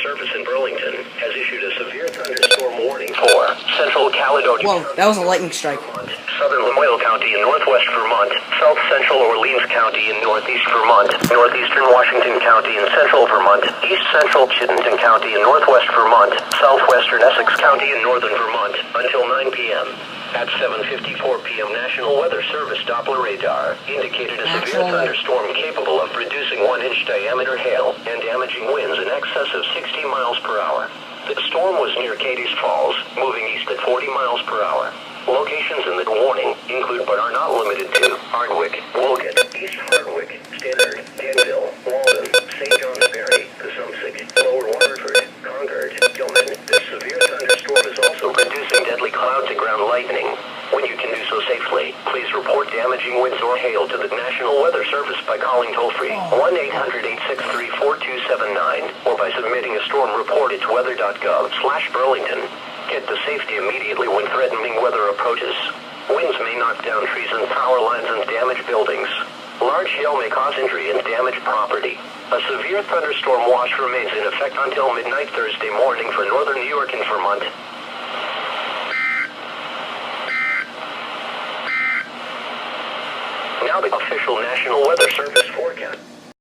Service in Burlington has issued a severe thunderstorm warning for Central Caledonia. Whoa, that was a lightning strike. Southern Lamoille County in northwest Vermont, South Central Orleans County in northeast Vermont, northeastern Washington County in central Vermont, east central Chittenden County in northwest Vermont, southwestern Essex County in northern Vermont until 9 p.m. At 7:54 p.m., National Weather Service Doppler radar indicated a severe thunderstorm capable of producing 1-inch diameter hail and damaging winds in excess of 60 miles per hour. The storm was near Cadiz Falls, moving east at 40 miles per hour. Locations in the warning include but are not limited to Hardwick, Woolgate, East Hardwick, Stannard, Danville, Walden, St. John's Ferry, Pasumsic, Lower Waterford, Concord, Gilman. This severe thunderstorm is also producing deadly cloud-to-ground lightning. When you can do so safely, please report damaging winds or hail to the National Weather Service by calling toll-free 1-800-863-4279 or by submitting a storm report at weather.gov/Burlington. Get to safety immediately when threatening weather approaches. Winds may knock down trees and power lines and damage buildings. Large hail may cause injury and damage property. A severe thunderstorm watch remains in effect until midnight Thursday morning for northern New York and Vermont. Now the official National Weather Service forecast.